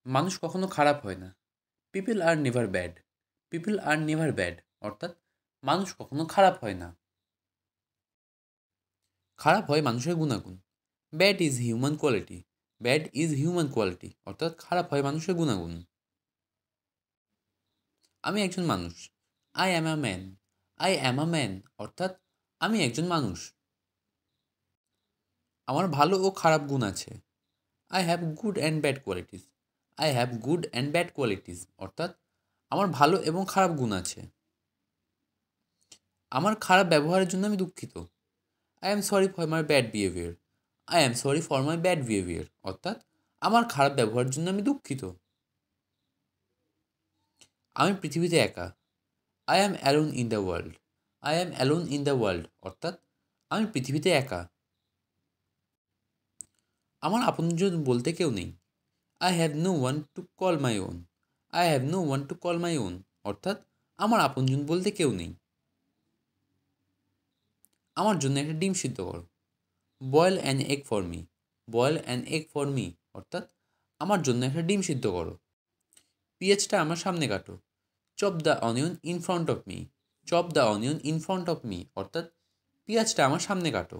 মানুষ কখনো খারাপ হয় না। পিপল আর নেভার ব্যাড। পিপল আর নেভার ব্যাড অর্থাৎ মানুষ কখনো খারাপ হয় না। খারাপ হয় মানুষের গুণাগুণ। Bad is human quality. Bad is human quality অর্থাৎ খারাপ হয় মানুষের গুণাগুণ। আমি একজন মানুষ। I am a man. I am a man অর্থাৎ আমি একজন মানুষ। আমার ভালো ও খারাপ গুণ আছে। I have good and bad qualities. I have good and bad qualities অর্থাৎ আমার ভালো এবং খারাপ গুণ আছে। আমার খারাপ ব্যবহারের জন্য আমি দুঃখিত। I am sorry for my bad behaviour. I am sorry for my bad behaviour অর্থাৎ আমার খারাপ ব্যবহারের জন্য আমি দুঃখিত। আমি পৃথিবীতে একা। I am alone in the world. I am alone in the world অর্থাৎ আমি পৃথিবীতে একা। আমার আপনজন বলতে কেউ নেই। I have no one to call my own. I have no one to call my own অর্থাৎ আমার আপনজন বলতে কেউ নেই। আমার জন্য একটা ডিম সিদ্ধ করো। Boil an egg for me. Boil an egg for me অর্থাৎ আমার জন্য একটা ডিম সিদ্ধ করো। পেঁয়াজটা আমার সামনে কাটো। Chop the onion in front of me. Chop the onion in front of me অর্থাৎ পেঁয়াজটা আমার সামনে কাটো।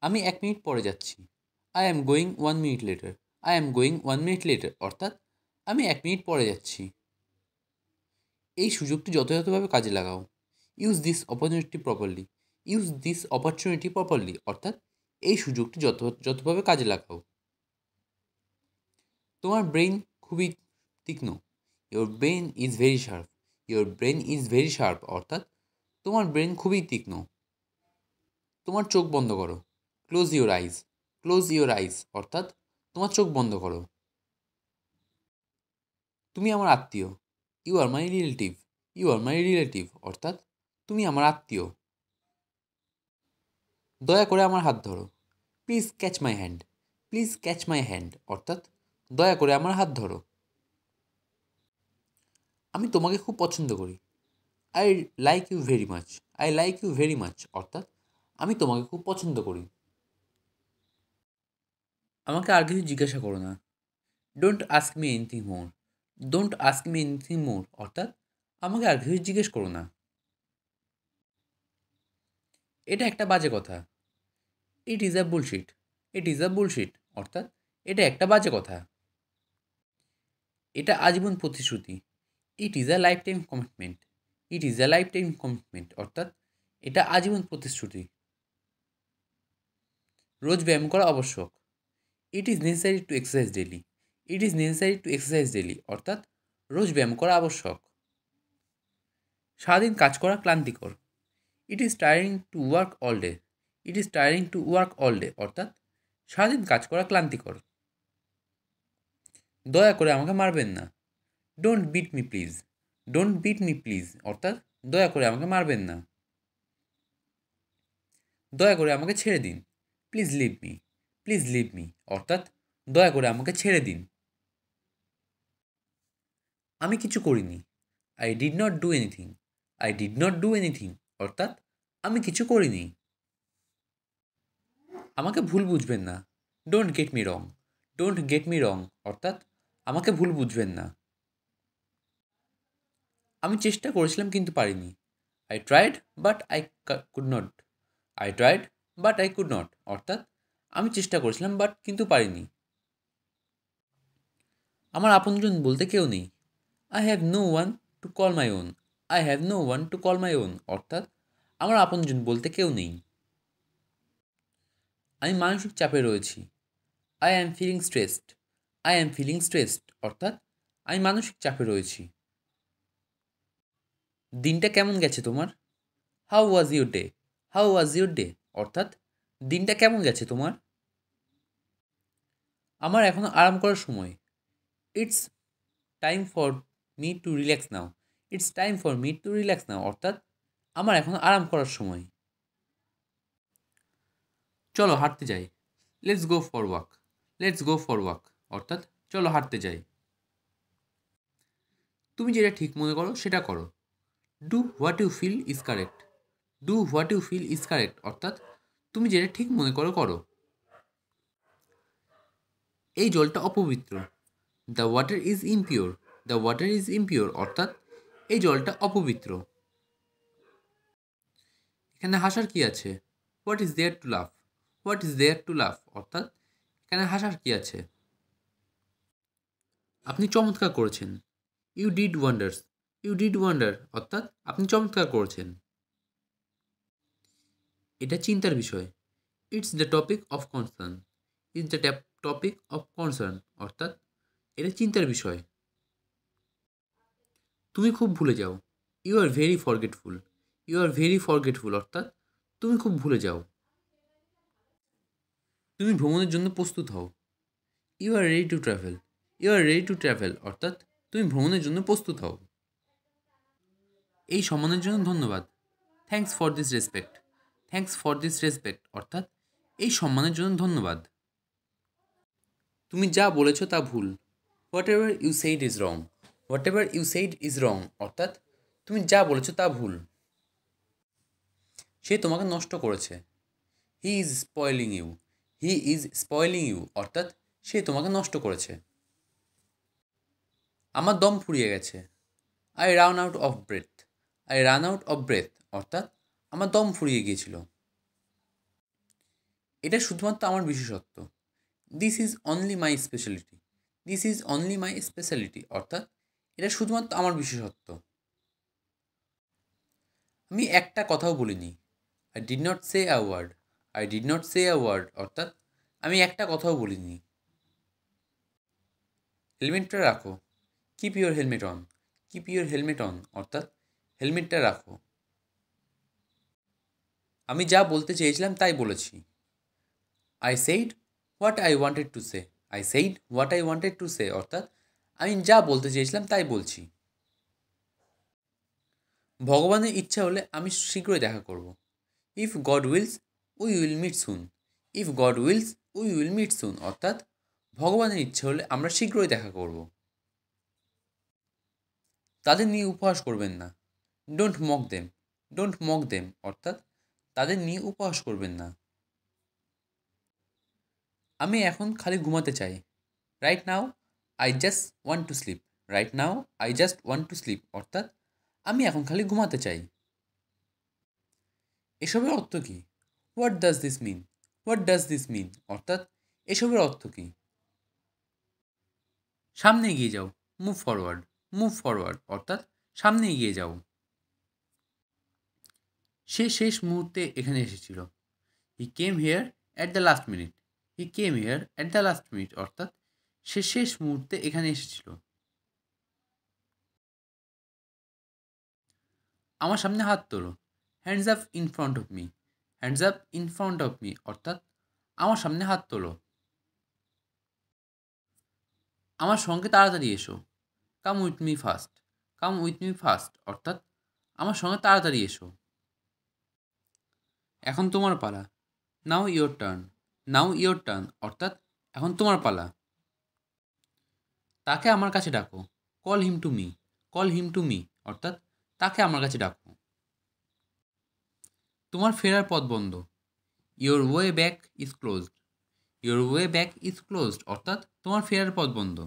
আমি 1 মিনিট পরে যাচ্ছি। I am going 1 minute letter. I am going 1 minute letter অর্থাৎ আমি 1 মিনিট পরে যাচ্ছি। এই সুযোগটি যথাযথভাবে কাজে লাগাও। Use this opportunity properly. Use this opportunity properly অর্থাৎ এই সুযোগটি যথাযথভাবে কাজে লাগাও। তোমার ব্রেইন খুবই তীক্ষ্ণ। Your brain is very sharp. Your brain is very sharp অর্থাৎ তোমার ব্রেন খুবই তীক্ষ্ণ। তোমার চোখ বন্ধ করো। Close your eyes. Close your eyes অর্থাৎ তোমার চোখ বন্ধ করো। তুমি আমার আত্মীয়। You are my relative. You are my relative অর্থাৎ তুমি আমার আত্মীয়। দয়া করে আমার হাত ধরো। Please catch my hand. Please catch my hand অর্থাৎ দয়া করে আমার হাত ধরো। আমি তোমাকে খুব পছন্দ করি। I like you very much. I like you very much অর্থাৎ আমি তোমাকে খুব পছন্দ করি। আমাকে আর কিছু জিজ্ঞাসা করো না। Don't ask me anything more. Don't ask me anything মোর অর্থাৎ আমাকে আর কিছু জিজ্ঞেস করো না। এটা একটা বাজে কথা। It is a bullshit. It is a bullshit অর্থাৎ এটা একটা বাজে কথা। এটা আজীবন প্রতিশ্রুতি। It is a life time commitment. It is a life time commitment অর্থাৎ এটা আজীবন প্রতিশ্রুতি। রোজ ব্যায়াম করা আবশ্যক। It is necessary to exercise daily. It is necessary to exercise daily অর্থাৎ রোজ ব্যায়াম করা আবশ্যক। সারাদিন কাজ করা ক্লান্তিকর। It is tiring to work all day. It is tiring to work all day অর্থাৎ সারাদিন কাজ করা ক্লান্তিকর। দয়া করে আমাকে মারবেন না। Don't beat me please. Don't beat me please অর্থাৎ দয়া করে আমাকে মারবেন না। দয়া করে আমাকে ছেড়ে দিন। Please leave me. Please leave me অর্থাৎ দয়া করে আমাকে ছেড়ে দিন। আমি কিছু করিনি। I did not do anything. I did not do anything অর্থাৎ আমি কিছু করিনি। আমাকে ভুল বুঝবেন না। Don't get me wrong. Don't get me wrong অর্থাৎ আমাকে ভুল বুঝবেন না। আমি চেষ্টা করেছিলাম কিন্তু পারিনি। I tried but I could not. I tried but I could not অর্থাৎ আমি চেষ্টা করেছিলাম বাট কিন্তু পারিনি। আমার আপনজন বলতে কেউ নেই। I have no one to call my own. I have no one to call my own অর্থাৎ আমার আপনজন বলতে কেউ নেই। আমি মানসিক চাপে রয়েছি। I am feeling stressed. I am feeling stressed অর্থাৎ আমি মানসিক চাপে রয়েছি। দিনটা কেমন গেছে তোমার? How was your day? How was your day অর্থাৎ দিনটা কেমন গেছে তোমার? আমার এখনও আরাম করার সময়। It's time for me to relax now. It's time for me to relax now অর্থাৎ আমার এখনও আরাম করার সময়। চলো হাঁটতে যাই। Let's go for walk. Let's go for walk অর্থাৎ চলো হাঁটতে যাই। তুমি যেটা ঠিক মনে করো সেটা করো। Do what you feel is correct. Do what you feel is correct অর্থাৎ তুমি যেটা ঠিক মনে করো করো। এই জলটা অপবিত্র। The water is impure. The water is impure অর্থাৎ এই জলটা অপবিত্র। এখানে হাসার কি আছে? What is there to love? What is there to love অর্থাৎ এখানে হাসার কি আছে? আপনি চমৎকার করেছেন। You did wonders. You did wonder অর্থাৎ আপনি চমৎকার করেছেন। এটা চিন্তার বিষয়। It's the topic of concern. It's the topic of concern অর্থাৎ এটা চিন্তার বিষয়। তুমি খুব ভুলে যাও। You are very forgetful. You are very forgetful অর্থাৎ তুমি খুব ভুলে যাও। তুমি ভ্রমণের জন্য প্রস্তুত হও। You are ready to travel. You are ready to travel অর্থাৎ তুমি ভ্রমণের জন্য প্রস্তুত হও। এই সম্মানের জন্য ধন্যবাদ। Thanks for this respect. Thanks for this respect অর্থাৎ এই সম্মানের জন্য ধন্যবাদ। তুমি যা বলেছ তা ভুল। Whatever you said is wrong. Whatever you said is wrong অর্থাৎ তুমি যা বলেছ তা ভুল। সে তোমাকে নষ্ট করেছে। He is spoiling you. He is spoiling you অর্থাৎ সে তোমাকে নষ্ট করেছে। আমার দম ফুরিয়ে গেছে। I ran out of breath. I ran out of breath অর্থাৎ আমার দম ফুরিয়ে গিয়েছিল। এটা শুধুমাত্র আমার বিশেষত্ব। This is only my speciality. This is only my speciality অর্থাৎ এটা শুধুমাত্র আমার বিশেষত্ব। আমি একটা কথাও বলিনি। I did not say a word. I did not say a word অর্থাৎ আমি একটা কথাও বলিনি। হেলমেটটা রাখো। Keep your helmet on. Keep your helmet on অর্থাৎ হেলমেটটা রাখো। আমি যা বলতে চেয়েছিলাম তাই বলেছি। I said what I wanted to say. I said what I wanted to say অর্থাৎ আমি যা বলতে চেয়েছিলাম তাই বলছি। ভগবানের ইচ্ছা হলে আমি শীঘ্রই দেখা করব। If God wills we will meet soon. If God wills we will meet soon অর্থাৎ ভগবানের ইচ্ছা হলে আমরা শীঘ্রই দেখা করব। তাদের নিয়ে উপহাস করবেন না। Don't mock them. Don't mock them অর্থাৎ তাদের নিয়ে উপহাস করবেন না। আমি এখন খালি ঘুমাতে চাই। Right now I just want to sleep. Right now I just want to sleep অর্থাৎ আমি এখন খালি ঘুমাতে চাই। এসবের অর্থ কী? What does this mean? What does this mean অর্থাৎ এসবের অর্থ কী? সামনে এগিয়ে যাও। Move forward. মুভ ফরওয়ার্ড অর্থাৎ সামনে এগিয়ে যাও। সে শেষ মুহূর্তে এখানে এসেছিল। He came here at the last minute. He came here at the last minute অর্থাৎ সে শেষ মুহূর্তে এখানে এসেছিল। আমার সামনে হাত তোলো। Hands up in front of me. Hands up in front of me অর্থাৎ আমার সামনে হাত তোলো। আমার সঙ্গে তাড়াতাড়ি এসো। Come with me fast. Come with me fast অর্থাৎ আমার সঙ্গে তাড়াতাড়ি এসো। এখন তোমার পালা। Now your turn. Now your turn অর্থাৎ এখন তোমার পালা। তাকে আমার কাছে ডাকো। Call him to me. Call him to me অর্থাৎ তাকে আমার কাছে ডাকো। তোমার ফেরার পথ বন্ধ। Your way back is closed. Your way back is closed অর্থাৎ তোমার ফেরার পথ বন্ধ।